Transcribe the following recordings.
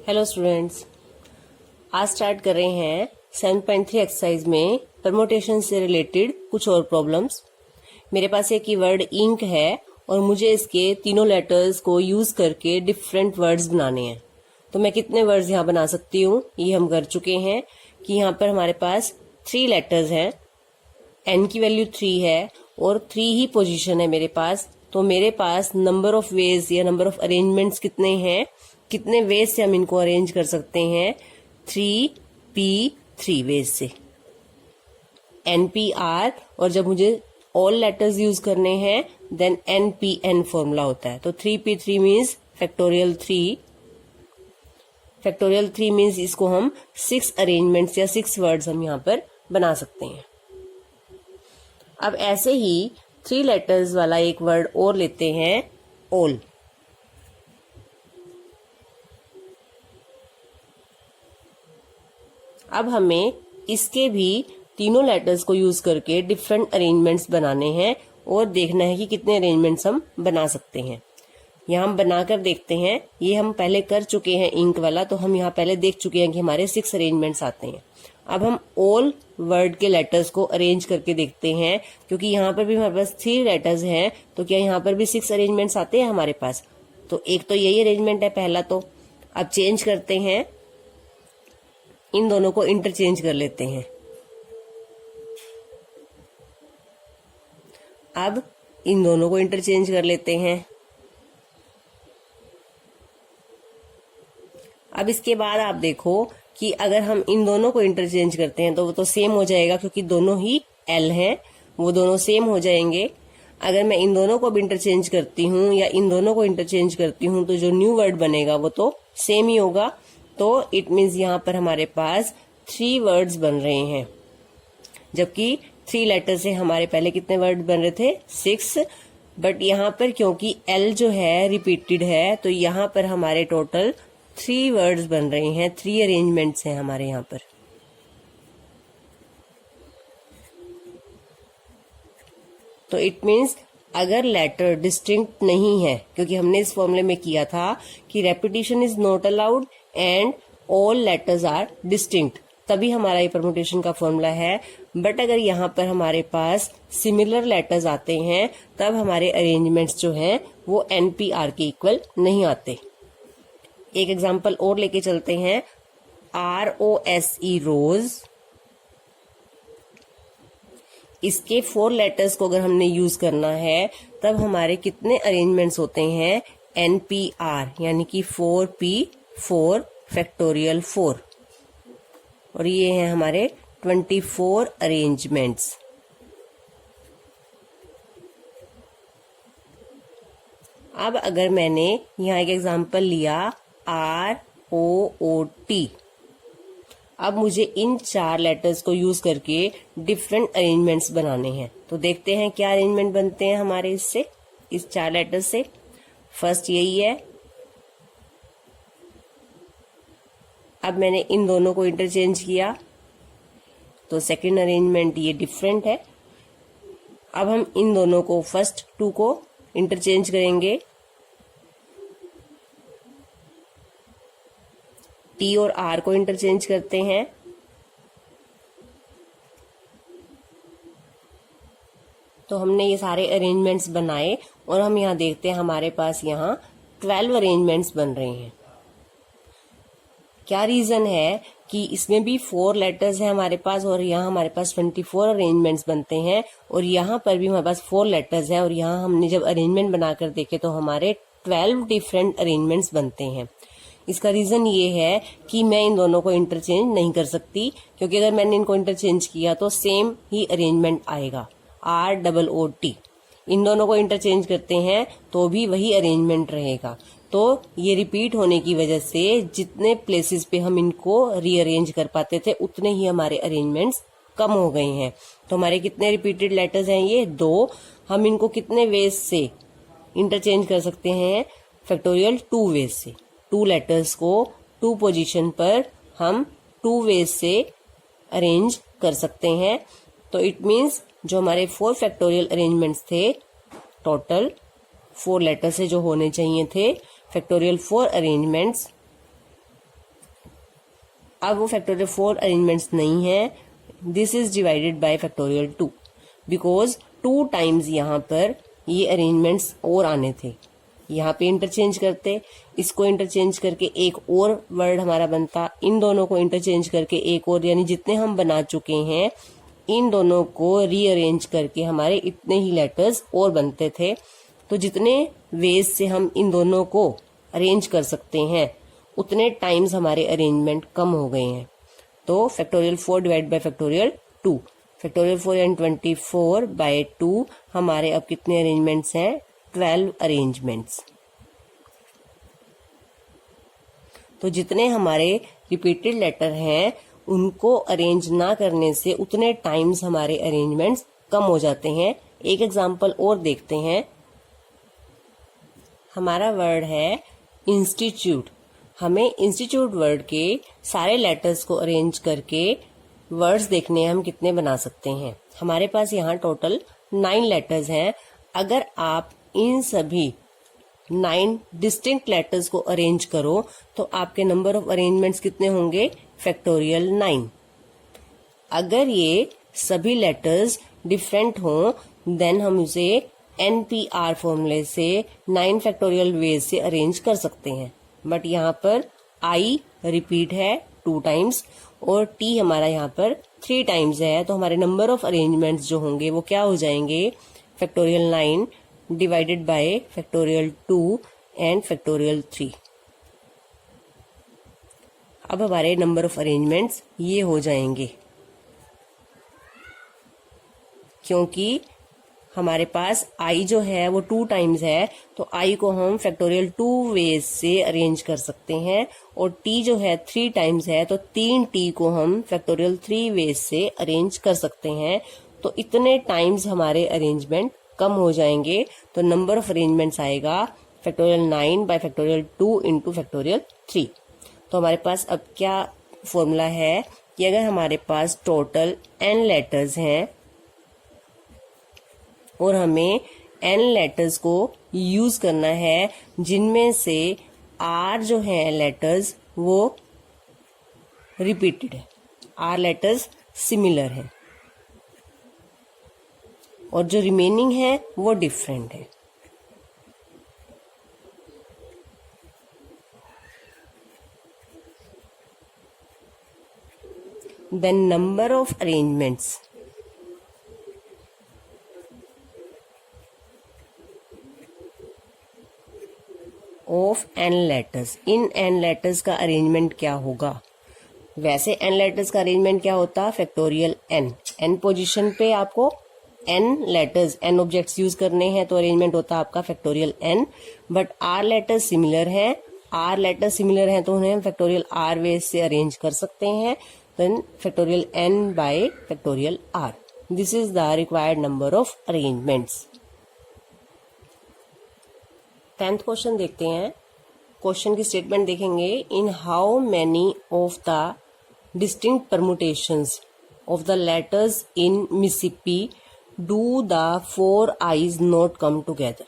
Hello students, आज start कर रहे हैं 7.3 एक्सरसाइज में परमोटेशन से रिलेटेड कुछ और प्रॉब्लम्स। मेरे पास एक कीवर्ड इंक है और मुझे इसके तीनों लेटर्स को यूज करके डिफरेंट वर्ड्स बनाने हैं। तो मैं कितने वर्ड्स यहाँ बना सकती हूँ ये हम कर चुके हैं कि यहाँ पर हमारे पास 3 लेटर्स हैं, n की वैल्यू 3 है और 3 ही पोजीशन है मेरे पास। तो मेरे पास नंबर ऑफ वेज या नंबर ऑफ अरेंजमेंट्स कितने हैं, कितने वेज से हम इनको अरेंज कर सकते हैं, 3p3 वेज से, npr। और जब मुझे ऑल लेटर्स यूज करने हैं देन npn फॉर्मूला होता है। तो 3p3 means factorial 3। Factorial 3 means इसको हम 6 अरेंजमेंट्स या 6 वर्ड्स हम यहाँ पर बना सकते हैं। अब ऐसे ही 3 लेटर्स वाला एक वर्ड और लेते हैं, ऑल। अब हमें इसके भी तीनों लेटर्स को यूज करके डिफरेंट अरेंजमेंट्स बनाने हैं और देखना है कि कितने अरेंजमेंट्स हम बना सकते हैं। यहाँ हम बनाकर देखते हैं। ये हम पहले कर चुके हैं इंक वाला, तो हम यहाँ पहले देख चुके हैं कि हमारे 6 अरेंजमेंट्स आते हैं। अब हम ऑल वर्ड के लेटर्स को अरेंज करके देखते हैं, क्योंकि यहाँ पर भी हमारे पास 3 लेटर्स हैं, तो क्या यहाँ पर भी 6 अरेंजमेंट्स आते हैं हमारे पास। तो एक तो यही अरेंजमेंट है पहला। तो अब चेंज करते हैं, इन दोनों को इंटरचेंज कर लेते हैं। अब इन दोनों को इंटरचेंज कर लेते हैं। अब इसके बाद आप देखो कि अगर हम इन दोनों को इंटरचेंज करते हैं तो वो तो सेम हो जाएगा, क्योंकि दोनों ही L हैं, वो दोनों सेम हो जाएंगे। अगर मैं इन दोनों को भी इंटरचेंज करती हूँ या इन दोनों को इंटरचेंज करती हूँ तो जो न्यू वर्ड बनेगा वो तो सेम ही होगा। तो इट मीन्स यहाँ पर हमारे पास 3 वर्ड्स बन रहे हैं, जबकि 3 लेटर से हमारे पहले कितने वर्ड बन रहे थे, 6। बट यहाँ पर क्योंकि L जो है रिपीटेड है, तो यहाँ पर हमारे टोटल 3 वर्ड्स बन रहे हैं, 3 अरेंजमेंट्स हैं हमारे यहाँ पर। तो इट मीन्स अगर लेटर डिस्टिंक्ट नहीं है, क्योंकि हमने इस फॉर्मूले में किया था कि repetition is not allowed and all letters are distinct, तभी हमारा ये परमुटेशन का फॉर्मूला है। बट अगर यहाँ पर हमारे पास सिमिलर लेटर्स आते हैं तब हमारे अरेंजमेंट्स जो हैं वो NPR के इक्वल नहीं आते। एक एग्जांपल और लेके चलते हैं, ROSE रोज। इसके 4 लेटर्स को अगर हमने यूज करना है तब हमारे कितने अरेंजमेंट्स होते हैं, NPR, यानी कि 4p4 फैक्टोरियल 4। और ये हैं हमारे 24 अरेंजमेंट्स। अब अगर मैंने यहाँ एक एग्जांपल लिया ROOT, अब मुझे इन 4 लेटर्स को यूज करके डिफरेंट अरेंजमेंट्स बनाने हैं। तो देखते हैं क्या अरेंजमेंट बनते हैं हमारे इससे, इस 4 लेटर्स से। फर्स्ट यही है। अब मैंने इन दोनों को इंटरचेंज किया तो सेकंड अरेंजमेंट ये डिफरेंट है। अब हम इन दोनों को, फर्स्ट 2 को इंटरचेंज करेंगे, T और R को इंटरचेंज करते हैं। तो हमने ये सारे अरेंजमेंट्स बनाए और हम यहाँ देखते हैं हमारे पास यहाँ 12 अरेंजमेंट्स बन रहे हैं। क्या रीजन है कि इसमें भी 4 लेटर्स हैं हमारे पास और यहाँ हमारे पास 24 अरेंजमेंट्स बनते हैं, और यहाँ पर भी हमारे पास 4 लेटर्स हैं और यहाँ हमने जब अरेंजमेंट बनाकर देखे तो हमारे 12 डिफरेंट अरेंजमेंट्स बनते हैं। इसका रीजन ये है कि मैं इन दोनों को इंटरचेंज नहीं कर सकती, क्योंकि अगर मैंने इनको इंटरचेंज किया तो सेम ही अरेंजमेंट आएगा, ROOT। इन दोनों को इंटरचेंज करते हैं तो भी वही अरेंजमेंट रहेगा। तो ये रिपीट होने की वजह से जितने प्लेसेस पे हम इनको रीअरेंज कर पाते थे उतने ही हमारे अरेंजमेंट्स कम हो गए हैं। तो हमारे कितने रिपीटेड लेटर्स हैं, ये 2। हम इनको कितने वेज से इंटरचेंज कर सकते हैं, फैक्टोरियल 2 वेज से। 2 लेटर्स को 2 पोजीशन पर हम 2 वेज से अरेंज कर सकते हैं। तो इट मीन्स जो हमारे 4 फैक्टोरियल अरेंजमेंट्स थे, टोटल 4 लेटर से जो होने चाहिए थे, फैक्टोरियल 4 अरेंजमेंट्स अब वो फैक्टोरियल 4 अरेंजमेंट्स नहीं है, this is divided by factorial 2 because 2 times यहाँ पर ये अरेंजमेंट्स और आने थे। यहाँ पे इंटरचेंज करते, इसको इंटरचेंज करके एक और वर्ड हमारा बनता, इन दोनों को इंटरचेंज करके एक और, यानी जितने हम बना चुके हैं इन दोनों को रीअरेंज करके हमारे इतने ही लेटर्स और बनते थे। तो जितने वेज से हम इन दोनों को अरेंज कर सकते हैं उतने टाइम्स हमारे अरेंजमेंट कम हो गए हैं। तो factorial 4 divide by factorial 2, factorial 4 and 24 by 2 हमारे अब कितने अरेंजमेंट्स हैं? 12 अरेंजमेंट्स। तो जितने हमारे रिपीटेड लेटर हैं उनको अरेंज ना करने से उतने टाइम्स हमारे अरेंजमेंट्स कम हो जाते हैं। एक एग्जांपल और देखते हैं। हमारा वर्ड है इंस्टीट्यूट। हमें इंस्टीट्यूट वर्ड के सारे लेटर्स को अरेंज करके वर्ड्स देखने हम कितने बना सकते हैं। हमारे पास यहाँ टोटल 9 लेटर्स हैं। अगर आप इन सभी 9 डिस्टिंक्ट लेटर्स को अरेंज करो तो आपके नंबर ऑफ अरेंजमेंट्स कितने होंगे? फैक्टोरियल 9। अगर ये सभी लेटर्स डिफरेंट हों देन हम उसे NPR फॉर्मूले से 9 फैक्टोरियल वेज से अरेंज कर सकते हैं। बट यहाँ पर I रिपीट है 2 टाइम्स और T हमारा यहाँ पर 3 टाइम्स है, तो हमारे नंबर ऑफ अरेंजमेंट्स जो होंगे वो क्या हो जाएंगे? Factorial 9 divided by factorial 2 and factorial 3। अब हमारे नंबर ऑफ अरेंजमेंट्स ये हो जाएंगे क्योंकि हमारे पास I जो है वो 2 टाइम्स है, तो I को हम फैक्टोरियल 2 वेज से अरेंज कर सकते हैं और T जो है 3 टाइम्स है, तो 3 T को हम फैक्टोरियल 3 वेज से अरेंज कर सकते हैं। तो इतने टाइम्स हमारे अरेंजमेंट कम हो जाएंगे। तो नंबर ऑफ अरेंजमेंट्स आएगा factorial 9 bye factorial 2 into factorial 3। तो हमारे पास अब क्या फॉर्मूला है कि अगर हमारे पास टोटल n लेटर्स हैं और हमें n लेटर्स को यूज करना है जिनमें से r जो है लेटर्स वो रिपीटेड है, r लेटर्स सिमिलर है और जो रिमेनिंग है वो डिफरेंट है। Then number of arrangements of n letters, in n letters का अरेंजमेंट क्या होगा? वैसे n letters का अरेंजमेंट क्या होता? फैक्टोरियल n पोजीशन पे आपको n letters n objects use करने हैं तो अरेंजमेंट होता है आपका factorial n। But r letters similar हैं, r लेटर्स सिमिलर हैं तो उन्हें हम फैक्टोरियल r वेज से अरेंज कर सकते हैं। then factorial n by factorial r. This is the required number of arrangements. 10th question देखते हैं। क्वेश्चन की स्टेटमेंट देखेंगे। In how many of the distinct permutations of the letters in Mississippi do the 4 eyes not come together.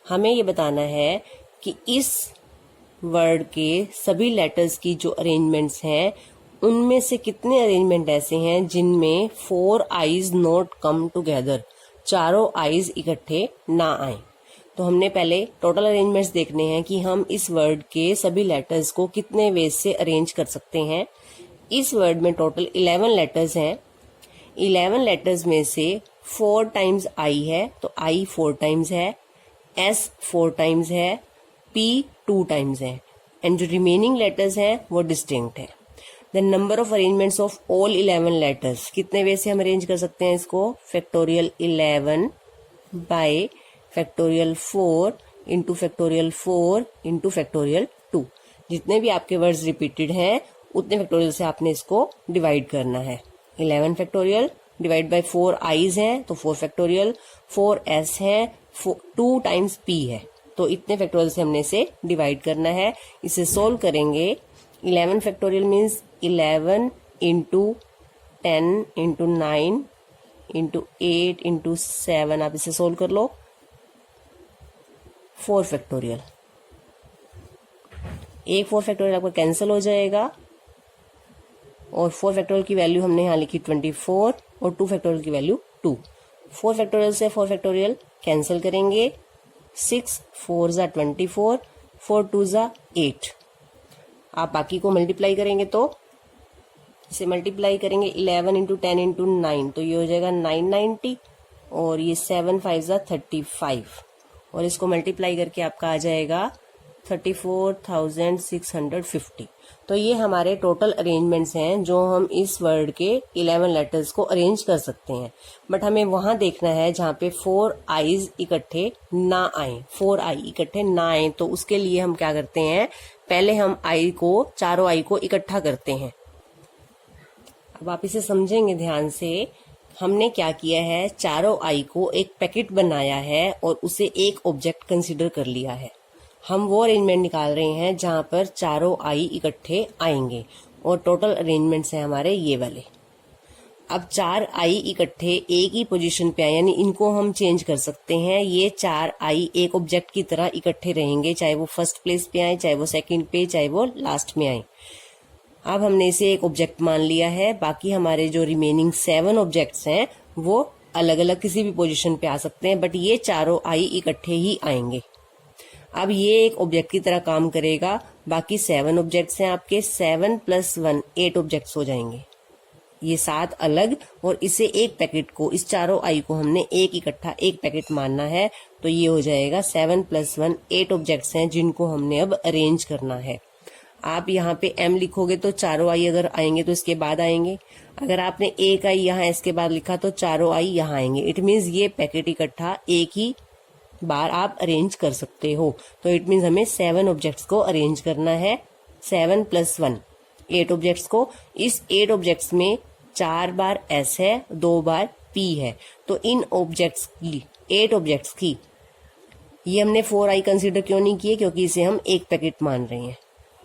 हमें ये बताना है कि इस वर्ड के सभी लेटर्स की जो अरेंजमेंट्स हैं उनमें से कितने अरेंजमेंट ऐसे हैं जिनमें 4 आईज नॉट कम टुगेदर, चारों आईज इकट्ठे ना आए। तो हमने पहले टोटल अरेंजमेंट्स देखने हैं कि हम इस वर्ड के सभी लेटर्स को कितने वेज से अरेंज कर सकते हैं। इस वर्ड में टोटल 11 लेटर्स हैं। 11 लेटर्स में से 4 टाइम्स आई है तो आई 4 टाइम्स है, एस 4 टाइम्स है, पी 2 टाइम्स है एंड जो रिमेनिंग लेटर्स हैं वो डिस्टिंक्ट है। The number of arrangements of all 11 letters, कितने वे से हम अरेंज कर सकते हैं इसको? Factorial 11 bye factorial 4 into factorial 4 into factorial 2। जितने भी आपके वर्ड्स रिपीटेड हैं उतने फैक्टोरियल से आपने इसको डिवाइड करना है। 11 फैक्टोरियल डिवाइड बाय 4 आईज हैं तो 4 फैक्टोरियल, 4 एस है, 2 टाइम्स पी है, तो इतने फैक्टोरियल से हमने इसे डिवाइड करना है। इसे सोल्व करेंगे। 11 factorial means 11 into 10 into 9 into 8 into 7, आप इसे सोल्व कर लो। 4 फैक्टोरियल, एक 4 फैक्टोरियल आपका कैंसिल हो जाएगा और 4 फैक्टोरियल की वैल्यू हमने यहाँ लिखी 24 और 2 फैक्टोरियल की वैल्यू 2। 4 फैक्टोरियल से 4 फैक्टोरियल कैंसिल करेंगे, 6 4 ज़ा 24, 4 2 ज़ा 8। आप बाकी को मल्टीप्लाई करेंगे तो इसे मल्टीप्लाई करेंगे 11 इंटू 10 इंटू 9, तो ये हो जाएगा 990 और ये 7 5 ज़ा 35 और इसको मल्टीप्लाई करके आपका आ जाएगा 34,650। तो ये हमारे टोटल अरेंजमेंट्स हैं जो हम इस वर्ड के 11 लेटर्स को अरेंज कर सकते हैं। बट हमें वहां देखना है जहाँ पे 4 आईज इकट्ठे ना आए, 4 आई इकट्ठे ना आए। तो उसके लिए हम क्या करते हैं, पहले हम आई को, चारों आई को इकट्ठा करते हैं। अब आप इसे समझेंगे ध्यान से। हमने क्या किया है, चारों आई को एक पैकेट बनाया है और उसे एक ऑब्जेक्ट कंसीडर कर लिया है। हम वो अरेंजमेंट निकाल रहे हैं जहां पर चारों आई इकट्ठे आएंगे और टोटल अरेंजमेंट्स हैं हमारे ये वाले। अब 4 आई इकट्ठे एक ही पोजीशन पे आए, यानी इनको हम चेंज कर सकते हैं। ये 4 आई एक ऑब्जेक्ट की तरह इकट्ठे रहेंगे, चाहे वो फर्स्ट प्लेस पे आए, चाहे वो सेकंड पे, चाहे वो लास्ट में आए। अब हमने इसे एक ऑब्जेक्ट मान लिया है। बाकी हमारे जो रिमेनिंग 7 ऑब्जेक्ट्स हैं वो अलग अलग किसी भी पोजीशन पे आ सकते हैं, बट ये चारों आई इकट्ठे ही आएंगे। अब ये एक ऑब्जेक्ट की तरह काम करेगा। बाकी 7 ऑब्जेक्ट्स हैं आपके, 7 + 1 8 ऑब्जेक्ट्स हो जाएंगे। ये 7 अलग और इसे एक पैकेट को, इस चारों आई को हमने एक इकट्ठा एक पैकेट मानना है। तो ये हो जाएगा 7 + 1 8 ऑब्जेक्ट्स हैं जिनको हमने अब अरेंज करना है। आप यहाँ पे m लिखोगे तो चारों आई अगर आएंगे तो इसके बाद आएंगे। अगर आपने एक आई यहाँ इसके बाद लिखा तो चारों आई यहाँ आएंगे। इट मीन्स ये पैकेट इकट्ठा एक ही बार आप अरेंज कर सकते हो। तो इट मीन्स हमें 7 ऑब्जेक्ट्स को अरेंज करना है, 7 + 1 8 ऑब्जेक्ट्स को। इस 8 ऑब्जेक्ट्स में 4 बार s है, 2 बार p है। तो इन ऑब्जेक्ट्स की, 8 ऑब्जेक्ट्स की, ये हमने 4 आई कंसिडर क्यों नहीं किए, क्योंकि इसे हम एक पैकेट मान रहे हैं।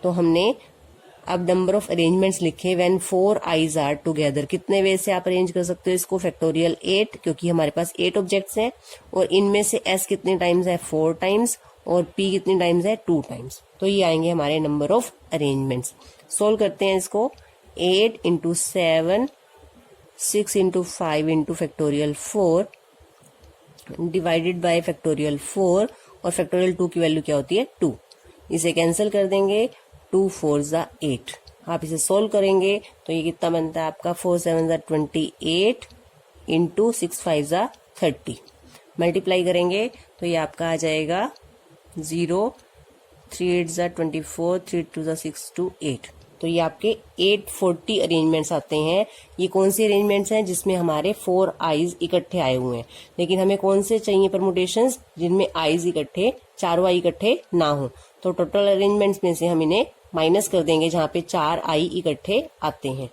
तो हमने अब नंबर ऑफ अरेंजमेंट्स लिखे व्हेन 4 आईज आर टुगेदर। कितने वे से आप अरेंज कर सकते हो इसको, फैक्टोरियल 8, क्योंकि हमारे पास 8 ऑब्जेक्ट्स हैं और इनमें से s कितने टाइम्स है, 4 टाइम्स, और p कितने टाइम्स है, 2 टाइम्स। तो ये आएंगे हमारे नंबर ऑफ अरेंजमेंट्स। सोल्व करते हैं इसको। 8 × 7 6 × 5 × फैक्टोरियल 4 डिवाइडेड बाय फैक्टोरियल 4 और फैक्टोरियल 2 की वैल्यू क्या होती है, 2। इसे कैंसिल कर देंगे, 2 4 ज़ा 8। आप इसे सोल्व करेंगे तो ये कितना बनता है आपका, 4 7 ज़ा 28 × 6 5 ज़ा 30। मल्टीप्लाई करेंगे तो ये आपका आ जाएगा 0 3 8 ज़ा 24 3 2 ज़ा 6 2 8। तो ये आपके 840 अरेंजमेंट्स आते हैं। ये कौन से अरेंजमेंट्स हैं, जिसमें हमारे 4 आईज इकट्ठे आए हुए हैं। लेकिन हमें कौन से चाहिए परमुटेशंस, जिनमें आईज इकट्ठे, चारों आई इकट्ठे ना हो। तो टोटल अरेंजमेंट्स में से हम इन्हें माइनस कर देंगे जहां पे 4 आई इकट्ठे आते हैं।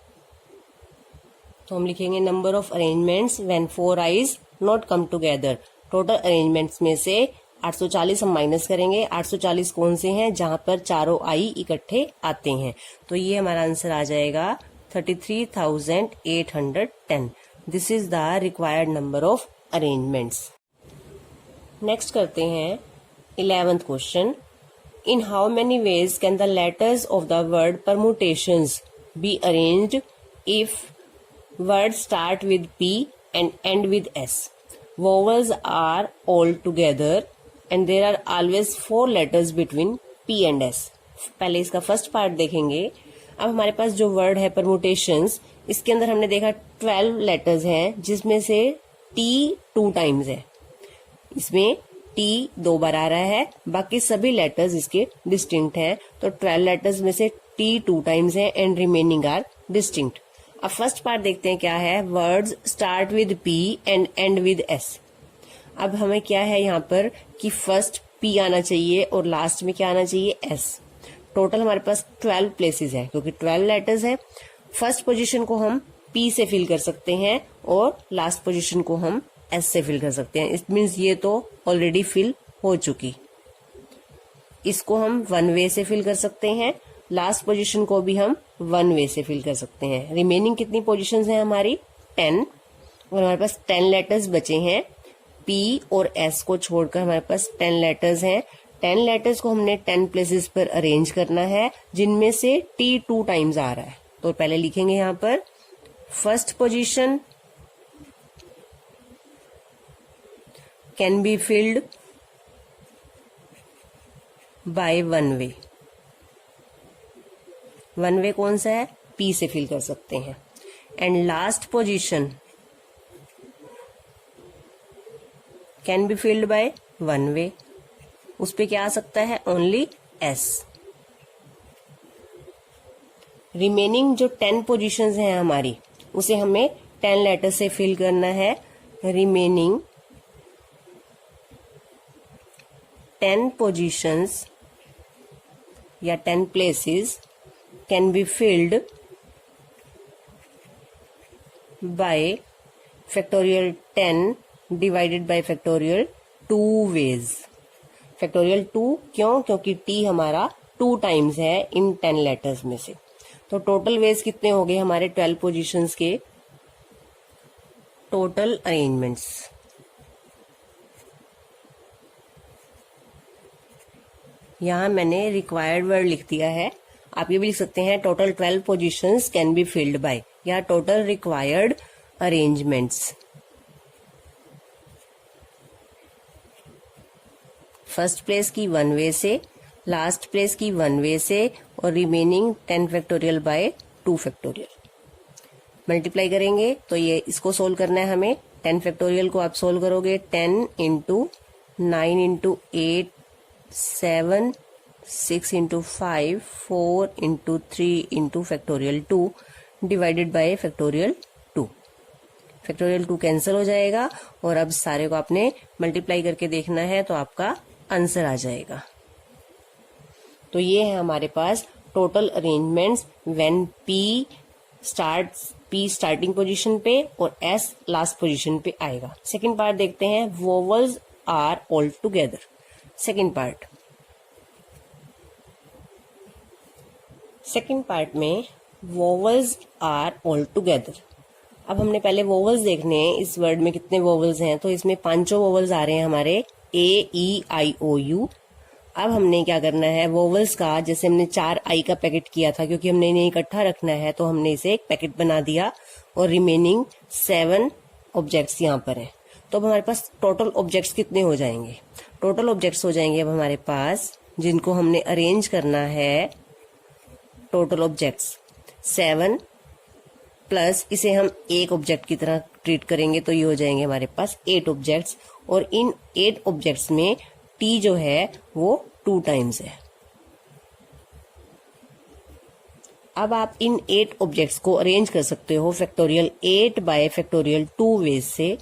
तो हम लिखेंगे number of arrangements when 4 eyes not come together. Total arrangements में से 840 हम माइनस करेंगे। 840 कौन से हैं, जहां पर चारों आई इकट्ठे आते हैं। तो ये हमारा आंसर आ जाएगा 33,810। This is the required number of arrangements. Next करते हैं 11th question. In how many ways can the letters of the word permutations be arranged if words start with P and end with S? Vowels are all together and there are always 4 letters between P and S. पहले इसका first part देखेंगे। अब हमारे पास जो word है permutations, इसके अंदर हमने देखा 12 लेटर्स हैं, जिसमें से T 2 टाइम्स है। इसमें T 2 बार आ रहा है, बाकी सभी लेटर्स इसके डिस्टिंक्ट हैं। तो 12 लेटर्स में से T 2 टाइम्स है एंड रिमेनिंग आर डिस्टिंक्ट। अब फर्स्ट पार्ट देखते हैं क्या है। Words start with P and and with S। अब हमें क्या है यहाँ पर कि फर्स्ट P आना चाहिए और लास्ट में क्या आना चाहिए, S। टोटल हमारे पास 12 प्लेसेस है, क्योंकि 12 लेटर्स है। फर्स्ट पोजीशन को हम P से फिल कर सकते हैं और लास्ट पोजीशन को हम S से फिल कर सकते हैं। इट मीन्स ये तो ऑलरेडी फिल हो चुकी। इसको हम 1 वे से फिल कर सकते हैं, लास्ट पोजीशन को भी हम 1 वे से फिल कर सकते हैं। रिमेनिंग कितनी पोजीशंस हैं हमारी, 10, और हमारे पास 10 लेटर्स बचे हैं। P और S को छोड़कर हमारे पास 10 लेटर्स हैं। 10 लेटर्स को हमने 10 प्लेसेस पर अरेंज करना है, जिनमें से T 2 टाइम्स आ रहा है। तो पहले लिखेंगे यहाँ पर first position can be filled by one way. One way कौन सा है? पी से फिल कर सकते हैं। And last position can be filled by one way, उस पे क्या आ सकता है? Only S. रिमेनिंग जो 10 पोजीशंस हैं हमारी, उसे हमें 10 लेटर से फिल करना है। रिमेनिंग 10 पोजीशंस या 10 places can be filled by factorial 10 divided by factorial 2 ways. Factorial 2 क्यों? क्योंकि टी हमारा 2 टाइम्स है इन 10 लेटर्स में से। तो टोटल वेज कितने हो गए हमारे 12 पोजीशंस के? टोटल अरेंजमेंट्स, यहां मैंने रिक्वायर्ड वर्ड लिख दिया है। आप ये भी लिख सकते हैं total 12 positions can be filled by, या total required arrangements. First place की वन वे से, लास्ट प्लेस की वन वे से, और remaining 10 factorial by 2 factorial. Multiply करेंगे तो ये इसको सोल्व करना है हमें। 10 फैक्टोरियल को आप सोल्व करोगे 10 into 9 into 8 7 6 into 5 4 into 3 into factorial 2 divided by factorial 2। Factorial 2 cancel हो जाएगा और अब सारे को आपने मल्टीप्लाई करके देखना है तो आपका आंसर आ जाएगा। तो ये है हमारे पास total arrangements when P starting position पे और एस लास्ट पोजीशन पे आएगा। सेकंड पार्ट देखते हैं, vowels are all together. Second part में वोवल्स आर ऑल टुगेदर। अब हमने पहले वोवल्स देखने हैं, इस वर्ड में कितने वोवल्स हैं। तो इसमें 5 वोवल्स आ रहे हैं हमारे, ए ई आई ओ यू। अब हमने क्या करना है, वोवल्स का, जैसे हमने 4 आई का पैकेट किया था, क्योंकि हमने इन्हें इकट्ठा रखना है तो हमने इसे एक पैकेट बना दिया और रिमेनिंग 7 ऑब्जेक्ट्स यहाँ पर हैं। तो अब हमारे पास टोटल ऑब्जेक्ट्स कितने हो जाएंगे? टोटल ऑब्जेक्ट्स हो जाएंगे अब हमारे पास, जिनको हमने अरेंज करना है, टोटल ऑब्जेक्ट्स 7 प्लस इसे हम एक ऑब्जेक्ट की तरह ट्रीट करेंगे तो ये हो जाएंगे हमारे पास 8 ऑब्जेक्ट्स। और इन 8 ऑब्जेक्ट्स में टी जो है वो 2 टाइम्स है। अब आप इन 8 ऑब्जेक्ट्स को अरेंज कर सकते हो फैक्टोरियल 8 बाय फैक्टोरियल 2 वेज से।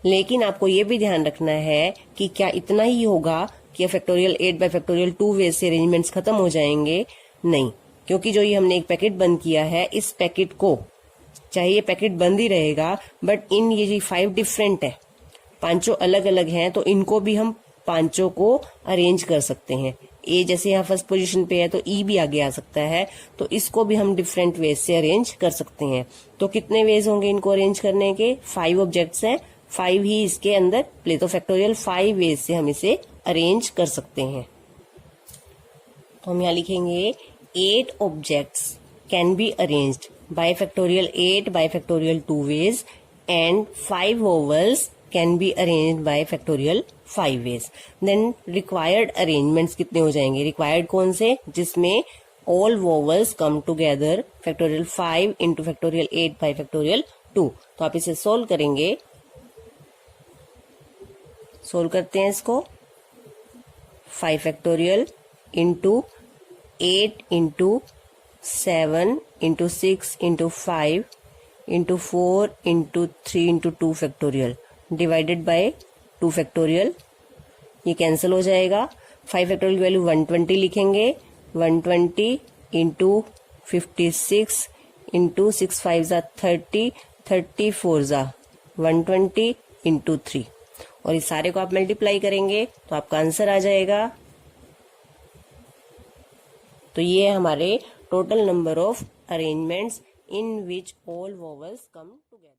लेकिन आपको ये भी ध्यान रखना है कि क्या इतना ही होगा कि फैक्टोरियल 8 बाय फैक्टोरियल 2 वेज से अरेंजमेंट्स खत्म हो जाएंगे? नहीं, क्योंकि जो ये हमने एक पैकेट बंद किया है, इस पैकेट को, चाहे ये पैकेट बंद ही रहेगा, बट इन ये 5 डिफरेंट है, 5 अलग अलग हैं, तो इनको भी हम 5 को अरेंज कर सकते हैं। ए जैसे यहाँ फर्स्ट पोजीशन पे है तो ई भी आगे आ सकता है, तो इसको भी हम डिफरेंट वेज से अरेंज कर सकते हैं। तो कितने वेज होंगे इनको अरेंज करने के? 5 ऑब्जेक्ट्स हैं, 5 ही इसके अंदर प्ले, तो फैक्टोरियल 5 वेज से हम इसे अरेंज कर सकते हैं। तो हम यहाँ लिखेंगे 8 objects can be arranged by factorial 8 by factorial 2 ways and 5 vowels can be arranged by factorial 5 ways. Then required arrangements कितने हो जाएंगे? required कौन से? जिसमें all vowels come together, factorial 5 into factorial 8 by factorial 2. तो आप इसे सोल्व करेंगे, सोल्व करते हैं इसको। 5 factorial into 8 into 7 into 6 into 5 into 4 into 3 into 2 factorial divided by 2 factorial, ये कैंसिल हो जाएगा। 5 फैक्टोरियल की वैल्यू 120 लिखेंगे, 120 into 56 into 6 5 जा 30, 34 जा 120 into 3, और इस सारे को आप मल्टीप्लाई करेंगे तो आपका आंसर आ जाएगा। तो ये है हमारे total number of arrangements in which all vowels come together.